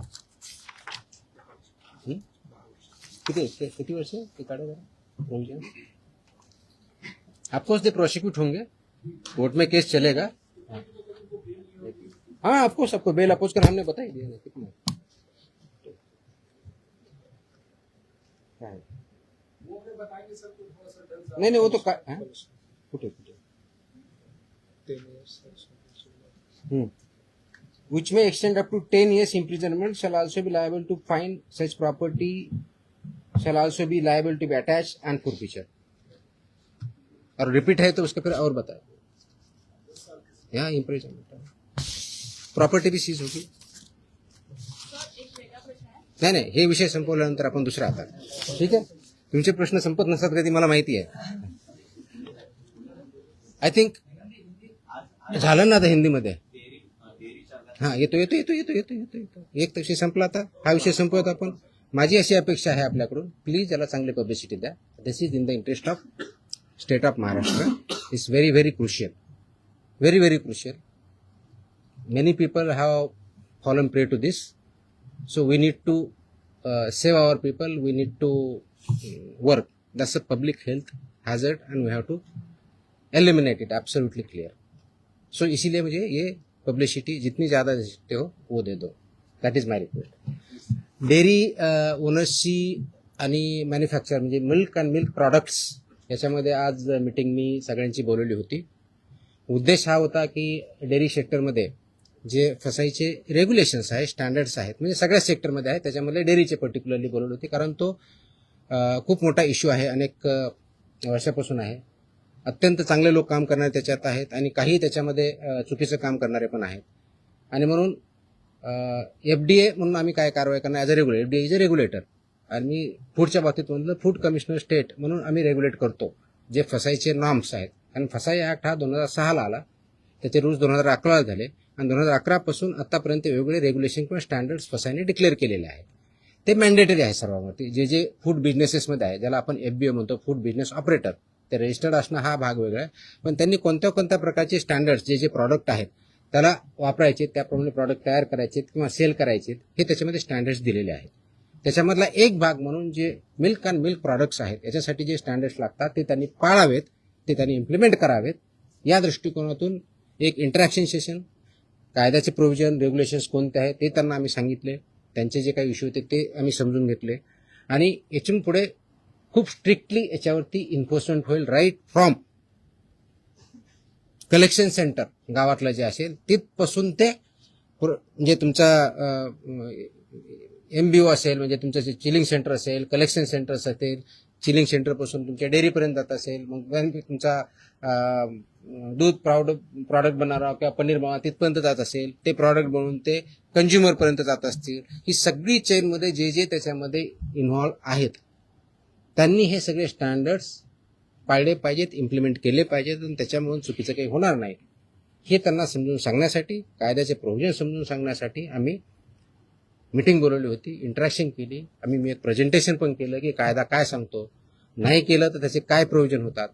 A: किती वर्ष ते काढा प्रोविजन? ऑफकोर्स दे प्रोसिक्यूट होंगे, कोर्ट में केस चलेगा। हाँ ऑफकोर्स आपको बेल अपोज कर हमने बता ही दिया ना कितना है। नहीं वो तो फुटे which may extend up to 10 years imprisonment shall also be liable to fine, such property shall also be liable to be attached and forfeiture। और रिपीट है तो उसका फिर और बताए यहाँ इम्प्रिजनमेंट प्रॉपर्टी भी सीज होगी। नाही हे विषय संपवल्यानंतर आपण दुसरा आता ठीक आहे। तुमचे प्रश्न संपत नसतात कधी मला माहिती आहे। आय थिंक झालं ना आता हिंदीमध्ये। हा येतो येतो येतो येतो येतो येतो येतो एक विषय संपला, आता हा विषय संपवत आपण। माझी अशी अपेक्षा आहे आपल्याकडून, प्लीज याला चांगली पब्लिसिटी द्या। This is in the interest of state of Maharashtra. Is very very crucial, very very crucial. Many people have fallen prey to this, so we need to save our people. We need to work. That's a public health hazard and we have to eliminate it. Absolutely clear. So इसीलिए मुझे ये publicity जितनी ज़्यादा दे सकते हो वो दे दो. That is my request. Dairy ओनर्सची आणि मॅन्युफॅक्चर म्हणजे मिल्क अँड मिल्क प्रॉडक्ट्स याच्यामध्ये आज मीटिंग मी सगळ्यांची बोलवली होती. उद्देश हा होता की डेअरी सेक्टरमध्ये जे फसाईचे रेग्युलेशन्स आहेत, स्टँडर्ड्स आहेत, म्हणजे सगळ्या सेक्टरमध्ये आहेत, त्याच्यामध्ये डेअरीचे पर्टिक्युलरली बोलवली होती. कारण तो खूप मोठा इश्यू आहे, अनेक वर्षापासून आहे. अत्यंत चांगले लोक काम करणारे त्याच्यात आहेत आणि काही त्याच्यामध्ये चुकीचं काम करणारे पण आहेत. आणि म्हणून FDA म्हणून आम्ही काय कारवाई करणार as a regulator. FDA is a regulator आणि फूडच्या बाबतीत म्हणलं फूड कमिशनर स्टेट म्हणून आम्ही रेग्युलेट करतो जे फसाईचे नॉर्म्स आहेत. कारण फसाई ॲक्ट हा 2006ला आला, त्याचे रूल्स 2011ला झाले आणि 2011 पासून आतापर्यंत वेगवेगळे रेग्युलेशन किंवा स्टँडर्ड्स फसाईने डिक्लेअर केलेले आहेत. ते मॅन्डेटरी आहे सर्वांवरती. जे जे फूड बिझनेसेसमध्ये आहे, ज्याला आपण FBO म्हणतो, फूड बिझनेस ऑपरेटर, ते रजिस्टर्ड असणं हा भाग वेगळा आहे. पण त्यांनी कोणत्या कोणत्या प्रकारचे स्टँडर्ड्स जे जे प्रॉडक्ट आहेत त्याला वापरायचे, त्याप्रमाणे प्रॉडक्ट तयार करायचे किंवा सेल करायचे, हे त्याच्यामध्ये स्टँडर्ड्स दिलेले आहेत. त्याच्यामधला एक भाग म्हणून जे मिल्क अँड मिल्क प्रॉडक्ट्स आहेत याच्यासाठी जे स्टँडर्ड्स लागतात ते त्यांनी पाळावेत, ते त्यांनी इम्प्लिमेंट करावेत. या दृष्टिकोनातून एक इंटरॅक्शन सेशन, कायद्याचे प्रोव्हिजन, रेग्युलेशन्स कोणते आहेत ते त्यांना आम्ही सांगितले. त्यांचे जे काही इश्यू होते ते आम्ही समजून घेतले आणि यातून पुढे खूप स्ट्रिक्टली याच्यावरती इन्फोर्समेंट होईल. राईट फ्रॉम कलेक्शन सेंटर गावातलं जे असेल तिथपासून ते म्हणजे तुमचा MBO असेल, म्हणजे तुमचं जे चिलिंग सेंटर असेल, कलेक्शन सेंटर्स असेल, चिलिंग सेंटरपासून तुमच्या डेअरीपर्यंत जात असेल, मग तुमचा दूध प्रॉडक्ट बनवणार किंवा पनीर बनवणार तिथपर्यंत जात असेल, ते प्रॉडक्ट बनवून ते कंझ्युमरपर्यंत जात असतील, ही सगळी चेनमध्ये जे जे त्याच्यामध्ये इन्व्हॉल्व आहेत त्यांनी हे सगळे स्टँडर्ड्स पाळले पाहिजेत, इम्प्लिमेंट केले पाहिजेत आणि त्याच्यामुळे चुकीचं काही होणार नाही हे त्यांना समजून सांगण्यासाठी, कायद्याचे प्रोव्हिजन समजून सांगण्यासाठी आम्ही मीटिंग बोलवली होती, इंटरॅक्शन केली. मी एक प्रेझेंटेशन पण केलं की कायदा काय सांगतो, नाही केलं तर त्याचे काय प्रोव्हिजन होतात.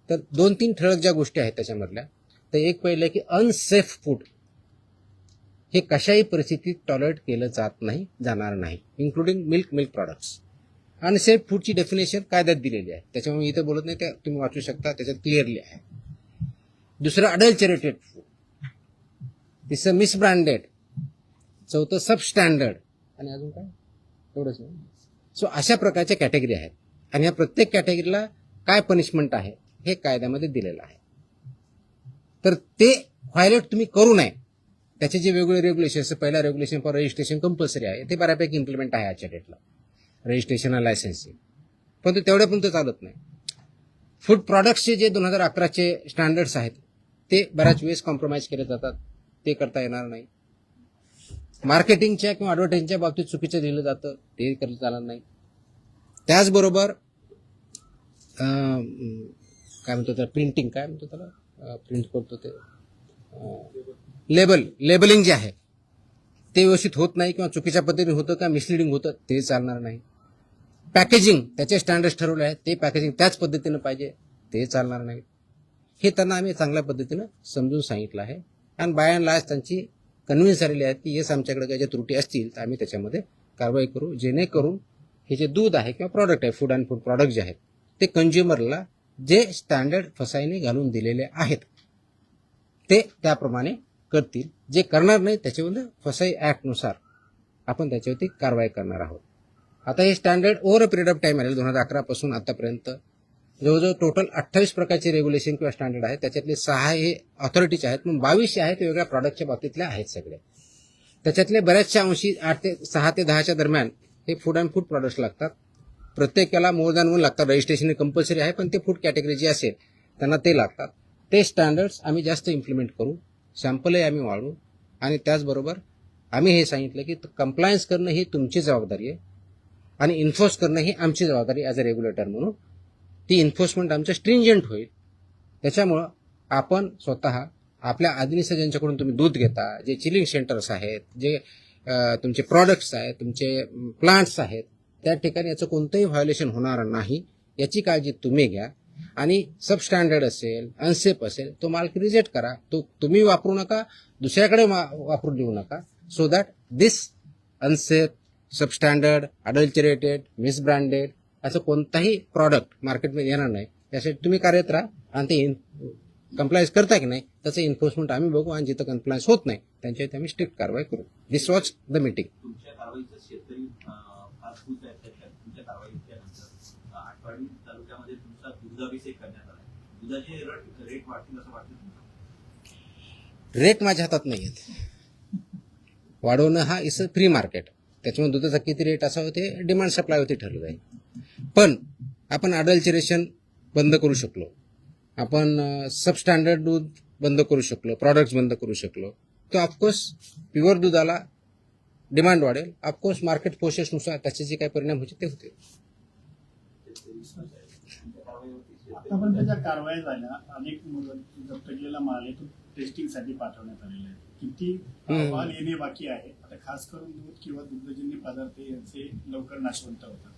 A: तर 2-3 ठळक ज्या गोष्टी आहेत त्याच्यामधल्या, तर एक पहिलं की अनसेफ फूड हे कशाही परिस्थितीत टॉलरेट केलं जात नाही, जाणार नाही, इन्क्लुडिंग मिल्क प्रॉडक्ट्स. अनसेफ फूडची डेफिनेशन कायद्यात दिलेली आहे, त्याच्यामुळे मी इथं बोलत नाही, त्या तुम्ही वाचू शकता, त्याच्यात क्लिअरली आहे. दुसरं अडल्चरेटेड फूड, तिसरं मिसब्रँडेड, चौथं सबस्टँडर्ड आणि अजून काय एवढंच नाही. सो अशा प्रकारच्या कॅटेगरी आहेत आणि या प्रत्येक कॅटेगरीला काय पनिशमेंट आहे हे कायद्यामध्ये दिलेलं आहे. तर ते व्हायलेट तुम्ही करू नये. त्याचे जे वेगवेगळे रेग्युलेशन, पहिला रेग्युलेशन फॉर रजिस्ट्रेशन कंपल्सरी आहे, ते बऱ्यापैकी इम्प्लिमेंट आहे आजच्या डेटला, रजिस्ट्रेशन आणि लायसन्सिंग. पण ते तेवढ्यापर्यंत चालत नाही. फूड प्रॉडक्ट्सचे जे 2011चे स्टँडर्ड्स आहेत ते बऱ्याच वेळेस कॉम्प्रोमाइज केले जातात, ते करता येणार नाही. मार्केटिंगच्या किंवा ॲडव्हर्टाइजिंगच्या बाबतीत चुकीचं दिलं जातं, ते करता चालणार नाही. त्याचबरोबर काय म्हणतो त्याला, प्रिंटिंग, काय म्हणतो त्याला, प्रिंट करतो ते लेबलिंग जे आहे ते व्यवस्थित होत नाही किंवा चुकीच्या पद्धतीने होतं का मिसलिडिंग होतं, ते चालणार नाही. पॅकेजिंग, त्याचे स्टँडर्ड्स ठरवले आहेत, ते पॅकेजिंग त्याच पद्धतीनं पाहिजे, ते चालणार नाही. हे त्यांना आम्ही चांगल्या पद्धतीनं समजून सांगितलं आहे आणि बाय अँड लार्ज त्यांची कन्व्हिन्स झालेली आहेत की येस, आमच्याकडे काही ज्या त्रुटी असतील तर आम्ही त्याच्यामध्ये कारवाई करू, जेणेकरून हे जे दूध आहे किंवा प्रॉडक्ट आहे, फूड अँड फूड प्रॉडक्ट जे आहेत ते कंझ्युमरला जे स्टँडर्ड फसाईने घालून दिलेले आहेत ते त्याप्रमाणे करतील. जे करणार नाही त्याच्यावर फसाई ॲक्टनुसार आपण त्याच्यावरती कारवाई करणार आहोत. आता हे standard over a period of time आले, 2011 पासून आतापर्यंत जवळजवळ टोटल 28 प्रकारचे रेग्युलेशन किंवा स्टँडर्ड आहेत. त्याच्यातले 6 हे ऑथॉरिटीचे आहेत, पण 22 आहेत वेगळ्या प्रॉडक्टच्या बाबतीतले आहेत सगळे. त्याच्यातले बऱ्याचशा अंशी 6 ते 10च्या दरम्यान हे फूड अँड फूड प्रॉडक्ट्स लागतात. प्रत्येकाला मोर दॅन 1 लागतात. रजिस्ट्रेशन कंपल्सरी आहे, पण ते फूड कॅटेगरी जी असेल त्यांना ते लागतात. ते स्टँडर्ड्स आम्ही जास्त इम्प्लिमेंट करू, सॅम्पलही आम्ही वाढवू आणि त्याचबरोबर आम्ही हे सांगितलं की कंप्लायन्स करणं ही तुमची जबाबदारी आहे आणि इन्फोर्स करणं ही आमची जबाबदारी ॲज अ रेग्युलेटर म्हणून. ती इन्फोर्समेंट आमचं स्ट्रिंजंट होईल. त्याच्यामुळं आपण स्वतः आपल्या आधीनिसं ज्यांच्याकडून तुम्ही दूध घेता, जे चिलिंग सेंटर्स आहेत, जे तुमचे प्रॉडक्ट्स आहेत, तुमचे प्लांट्स आहेत, त्या ठिकाणी याचं कोणतंही व्हायोलेशन होणार नाही याची काळजी तुम्ही घ्या. आणि सबस्टँडर्ड असेल, अनसेफ असेल, तो माल रिजेक्ट करा. तो तुम्ही वापरू नका, दुसऱ्याकडे वापरून देऊ नका, so that this unsafe, substandard, adulterated, misbranded असं कोणताही प्रॉडक्ट मार्केटमध्ये येणार नाही. यासाठी तुम्ही कार्यरत राहा आणि ते कंप्लायन्स करता की नाही त्याचं इन्फोर्समेंट आम्ही बघू आणि जिथं कंप्लायन्स होत नाही त्यांच्यावरती आम्ही स्ट्रिक्ट कारवाई करू. दिस वॉज द मीटिंग.
E: तुमच्या कारवाईचं शेतकरी फार खुश आहेत. तुमच्या कारवाईच्या नंतर आटपाडी तालुक्यामध्ये तुमचा दुधाभिषेक करण्यात आला. दुधाचे रेट वाढतील असं वाटतं तुम्हाला?
A: रेट माझ्या हातात नाही आहेत. वाढवणं हा इज अ फ्री मार्केट. त्याच्यामुळे दुधाचा किती रेट असावं ते डिमांड सप्लायवरती ठरलं जाईल. पण आपण अडल्चरेशन बंद करू शकलो, आपण सबस्टँडर्ड दूध बंद करू शकलो, प्रॉडक्ट्स बंद करू शकलो, तर ऑफकोर्स प्युअर दुधाला डिमांड वाढेल. ऑफकोर्स मार्केट फोर्सेसनुसार त्याचे जे काही परिणाम होते ते होते.
F: आतापर्यंत ज्या कारवाया झाल्या, अनेक जप्त केलेला माल आहे तो टेस्टिंगसाठी पाठवण्यात आलेला आहे. किती माल येणे बाकी आहे? आता खास करून दूध किंवा दुग्धजन्य पदार्थ यांचे लवकर नाशवंत होतात,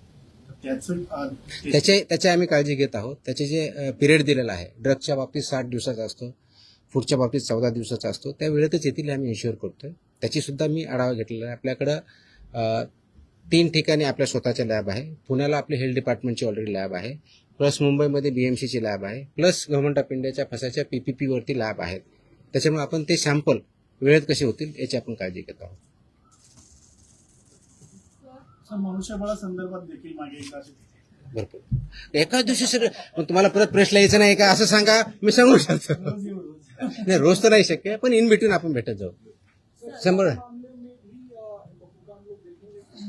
A: त्याची आम्ही काळजी घेत आहोत. त्याचे जे पिरियड दिलेला आहे, ड्रगच्या बाबतीत 60 दिवसाचा असतो, फूडच्या बाबतीत 14 दिवसाचा असतो, त्या वेळेतच येतील आम्ही इन्श्युअर करतोय. त्याची सुद्धा मी आढावा घेतलेला आहे. आपल्याकडं 3 ठिकाणी आपल्या स्वतःच्या लॅब आहे. पुण्याला आपली हेल्थ डिपार्टमेंटची ऑलरेडी लॅब आहे, प्लस मुंबईमध्ये BMCची लॅब आहे, प्लस गव्हर्नमेंट ऑफ इंडियाच्या फसाच्या PPP वरती लॅब आहेत. त्याच्यामुळे आपण ते सॅम्पल वेळेत कसे होतील याची आपण काळजी घेत आहोत.
F: मनुष्यबळा संदर्भात देखील मागे एकदा
A: भरपूर एकाच दिवशी सगळं तुम्हाला परत प्रश्न यायचं नाही का असं सांगा, मी सांगू शकतो. नाही, रोज तर नाही शक्य, पण इन बिटवीन आपण भेटत जाऊ. 100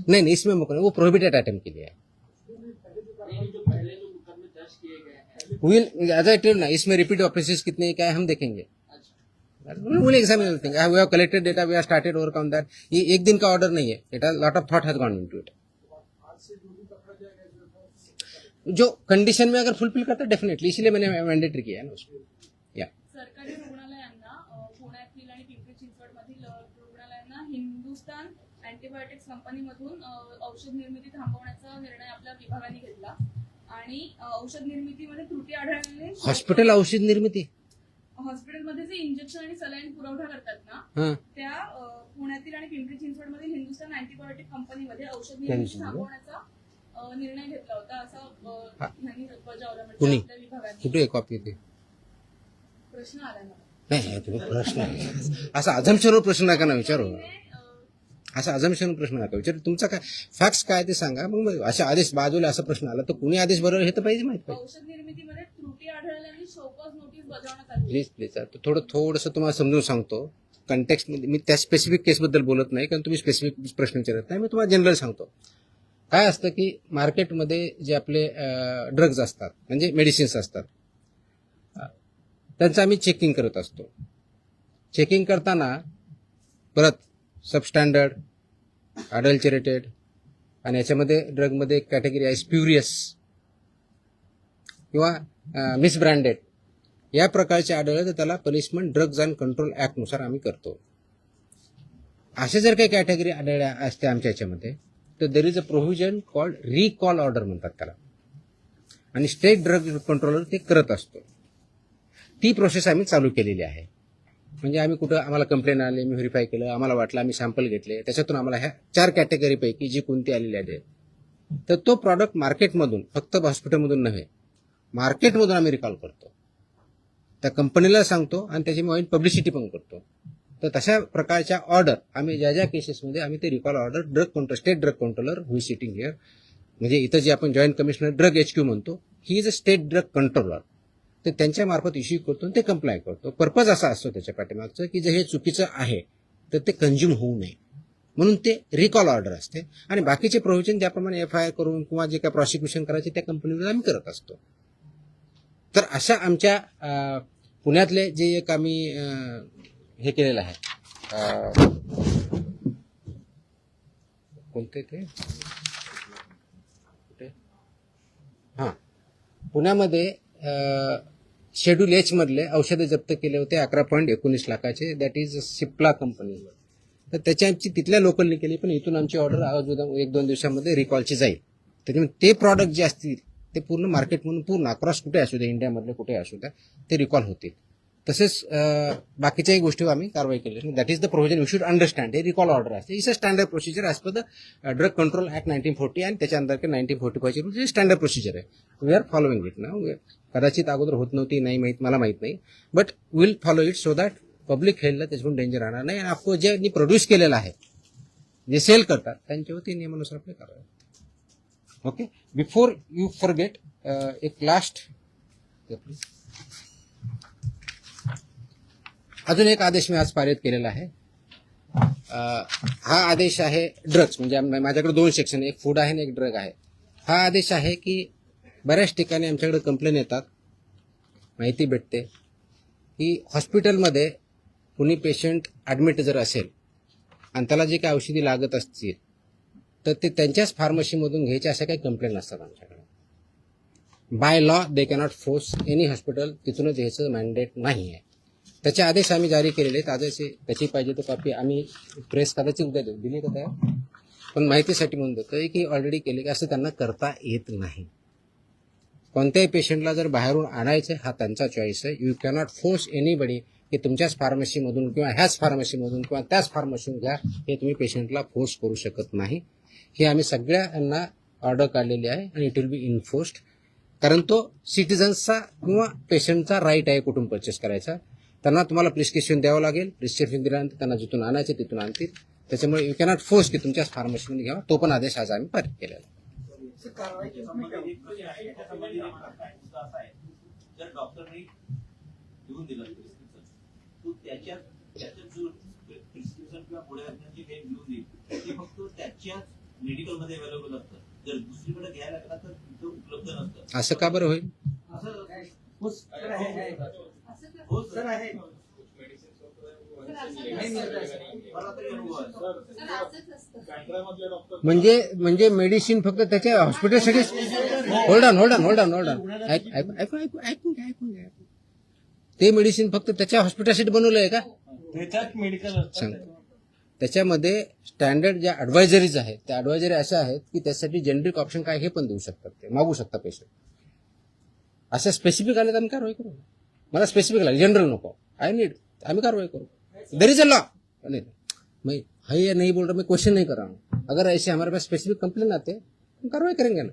A: नहीं, इसमें मुकदमा वो प्रोहिबिटेड आइटम के लिए है. विल एज आई टेल ना, इसमें रिपीट ऑफेंसेस कितने क्या है हम देखेंगे. Will examine everything. We have collected data, we have started overcome that. ये एक दिन का ऑर्डर नहीं है, it has lot of thought has gone into it. जो कंडीशन में अगर फुलफिल करता है डेफिनेटली, इसीलिए मैंने मैंडेटरी किया है ना उसको. या
G: सरकारी रुग्णालयांना, पुण्यातील आणि पिंपरी चिंचवडमधील रुग्णालयांना हिंदुस्तान अँटीबायोटिक्स कंपनीमधून औषध निर्मिती थांबवण्याचा निर्णय आपल्या विभागाने घेतला आणि औषध निर्मितीमध्ये त्रुटी आढळल्याने
A: हॉस्पिटल औषध निर्मिती,
G: हॉस्पिटलमध्ये जे इंजेक्शन आणि सलाईन पुरवठा करतात ना, त्या पुण्यातील आणि पिंपरी चिंचवडमधील हिंदुस्तान अँटीबायोटिक कंपनीमध्ये औषध निर्मिती थांबवण्याचा निर्णय घेतला होता असं यांनी बजावलं. म्हणजे आपल्या विभागाने
A: कुठे कॉपी येते
G: प्रश्न आला मला.
A: नाही, तुम्ही प्रश्न असा अझम्पशनवर प्रश्न नका ना विचारू. असा अजम्पशन प्रश्न नका विचार. तुमचा काय फॅक्ट्स काय ते सांगा. मग अशा आदेश बाजूला असा प्रश्न आला तर कुणी आदेश बरोबर हे तर पाहिजे माहित पाहिजे.
G: औषध निर्मितीमध्ये त्रुटी आढळल्याने शोकॉज नोटीस बजावण्यात आली.
A: प्लीज प्लीज थोडंसं तुम्हाला समजून सांगतो. कंटेक्स्टमध्ये मी त्या स्पेसिफिक केसबद्दल बोलत नाही कारण तुम्ही स्पेसिफिक प्रश्न विचारत नाही. मी तुम्हाला जनरल सांगतो. काय असतं की मार्केटमध्ये जे आपले ड्रग्ज असतात म्हणजे मेडिसिन्स असतात त्यांचं आम्ही चेकिंग करत असतो. चेकिंग करताना परत सबस्टँडर्ड, अडल्चरेटेड आणि याच्यामध्ये ड्रगमध्ये एक कॅटेगरी आहे स्प्युरियस किंवा मिसब्रँडेड या प्रकारचे आढळले तर त्याला पनिशमेंट ड्रग्ज अँड कंट्रोल ॲक्टनुसार आम्ही करतो. असे जर काही कॅटेगरी आढळल्या असते आमच्या याच्यामध्ये तर there is a provision called recall order म्हणतात त्याला आणि स्टेट ड्रग कंट्रोलर ते करत असतो. ती प्रोसेस आम्ही चालू केलेली आहे. म्हणजे आम्ही कुठं आम्हाला कंप्लेंट आली, मी व्हेरीफाय केलं, आम्हाला वाटलं, आम्ही सॅम्पल घेतले, त्याच्यातून आम्हाला ह्या 4 कॅटेगरीपैकी जी कोणती आलेली आहे तर तो प्रॉडक्ट मार्केटमधून फक्त हॉस्पिटलमधून नव्हे मार्केटमधून आम्ही रिकॉल करतो. त्या कंपनीला सांगतो आणि त्याची मी पब्लिसिटी पण करतो. तर तशा प्रकारच्या ऑर्डर आम्ही ज्या ज्या केसेसमध्ये आम्ही ते recall order drug control state drug controller हुई सिटिंग हिअर म्हणजे इथं जे आपण जॉईंट कमिशनर ड्रग HQ म्हणतो he is a state drug controller तर त्यांच्या मार्फत इश्यू करतो आणि ते कंप्लाय करतो. पर्पज असा असतो त्याच्या पाठीमागचं की जर हे चुकीचं आहे तर ते कंझ्युम होऊ नये म्हणून ते रिकॉल ऑर्डर असते आणि बाकीचे प्रोव्हिजन ज्याप्रमाणे FIR करून किंवा जे काय प्रॉसिक्युशन करायचे त्या कंपनीवर आम्ही करत असतो. तर अशा आमच्या पुण्यातले जे एक आम्ही हे केलेलं आहे कोणते ते हां पुण्यामध्ये शेड्यूल H मधले औषधं जप्त केले होते 11.19 लाखाचे. That is Cipla company. तर त्याची आमची तिथल्या लोकलनी केली पण इथून आमची ऑर्डर अजून 1-2 दिवसामध्ये रिकॉलची जाईल. त्याच्यामुळे ते प्रॉडक्ट जे असतील ते पूर्ण मार्केटमधून पूर्ण अक्रॉस कुठे असू द्या इंडियामधले कुठे असू द्या ते रिकॉल होतील. तसेच बाकीच्याही गोष्टीवर आम्ही कारवाई केली. That is the provision you should understand. हे रिकॉल ऑर्डर असते. It's a standard procedure as per the drug control act 1940 आणि त्याच्या अंतर्गत 1945 रूल्स. हे स्टँडर्ड प्रोसिजर आहे. वी आर फॉलोइंग इट ना. कदाचित अगोदर होत नव्हती नाही माहीत मला माहीत नाही but will follow it so that public हेल्थला त्याच्यातून डेंजर राहणार नाही. आणि आपको ज्यांनी प्रोड्यूस केलेलं आहे जे सेल करतात त्यांच्यावरती नियमानुसार आपले कारवाई. ओके बिफोर यू फॉरगेट एक लास्ट अजून एक आदेश मी आज पारित केलेला आहे. हा आदेश आहे ड्रग्स म्हणजे माझ्याकडे 2 सेक्शन एक फूड आहे आणि एक ड्रग आहे. हा आदेश आहे की बऱ्याच ठिकाणी आमच्याकडे कंप्लेन येतात माहिती भेटते की हॉस्पिटलमध्ये कुणी पेशंट ॲडमिट जर असेल आणि त्याला जे काही औषधी लागत असतील तर ते त्यांच्याच फार्मसीमधून घ्यायचे अशा काही कंप्लेंट असतात आमच्याकडे. By law they cannot force any hospital तिथूनच घ्यायचं मॅन्डेट नाही आहे. त्याचे आदेश आम्ही जारी केलेले आहेत. आदेश त्याची पाहिजे तर कॉपी आम्ही प्रेस कदाचित उद्या देऊ दिली का त्या पण माहितीसाठी म्हणून देतोय की ऑलरेडी केले की असं त्यांना करता येत नाही. कोणत्याही पेशंटला जर बाहेरून आणायचं हा त्यांचा चॉईस आहे. यू कॅनॉट फोर्स एनीबडी की तुमच्याच फार्मसीमधून किंवा ह्याच फार्मसीमधून किंवा त्याच फार्मसीतून घ्या हे तुम्ही पेशंटला फोर्स करू शकत नाही. हे आम्ही सगळ्यांना ऑर्डर काढलेली आहे आणि इट विल बी इन्फोर्स्ड कारण तो सिटिझन्सचा किंवा पेशंटचा राईट आहे कुठून परचेस करायचा. त्यांना तुम्हाला प्रिस्क्रिप्शन द्यावं लागेल. प्रिस्क्रिप्शन दिल्यानंतर त्यांना जिथून आणायचे तिथून आणतील. त्याच्यामुळे यू कॅनॉट फोर्स की तुमच्याच फार्मसीमध्ये घ्यावा. तो पण आदेश आज आम्ही पारित केलेला आहे.
E: जर डॉक्टरने देऊन दिलं प्रिस्क्रिप्शन तो त्याच्यात जो प्रिस्क्रिप्शन किंवा पुढे जे काही लिहून देईल ते फक्त त्याच्याच मेडिकलमध्ये अवेलेबल असतं. जर दुसरीकडे घ्यायला लागला तर तिथं उपलब्ध नसतं.
A: असं का बरं होईल? म्हणजे मेडिसिन फक्त त्याच्या हॉस्पिटलसाठी. होल्ड ऑन ऐकून घ्या. ते मेडिसिन फक्त त्याच्या हॉस्पिटलसाठी बनवलं आहे का?
F: त्याच्यात मेडिकल
A: सांग. त्याच्यामध्ये स्टँडर्ड ज्या ॲडवायझरीज आहेत त्या ॲडवायझरी अशा आहेत की त्यासाठी जेनरिक ऑप्शन काय हे पण देऊ शकतात. ते मागू शकता पेशंट. असं स्पेसिफिक आले तर आम्ही कारवाई करू. मला स्पेसिफिक लागेल जनरल नको. आय नीड आम्ही कारवाई करो. There is a law. मैं है या नहीं बोल रहा मैं क्वेश्चन नहीं कर रहा हूँ. अगर ऐसे हमारे पास स्पेसिफिक कंप्लेन आते हम कार्रवाई करेंगे ना.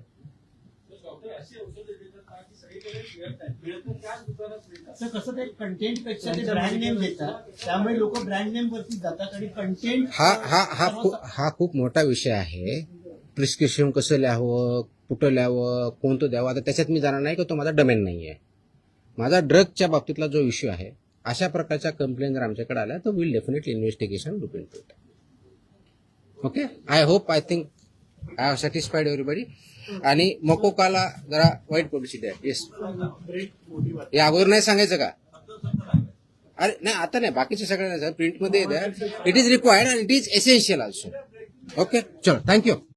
B: तर कसं ते कंटेंट पेक्षा ते ब्रँड नेम देतात, त्यामुळे लोक ब्रँड नेम वरती जातात आणि कंटेंट
A: हा खूप मोठा विषय आहे. प्रिस्क्रिप्शन कसं लिहावं, कुठं लिहावं, कोणतं द्यावं, आता त्याच्यात मी जाणार नाही की तो माझा डोमेन नाही आहे. माझा ड्रगच्या बाबतीतला जो इश्यू आहे, अशा प्रकारच्या कंप्लेंट जर आमच्याकडे आल्या तर will definitely investigation look into it. Okay, I think I have satisfied everybody. आणि मोकोकाला जरा वाईट पब्लिसिटी आहे. येस, या अगोदर नाही सांगायचं का? अरे नाही, आता नाही, बाकीचे सगळे नाही, प्रिंटमध्ये it is required and it is essential also. Okay, चलो, थँक्यू.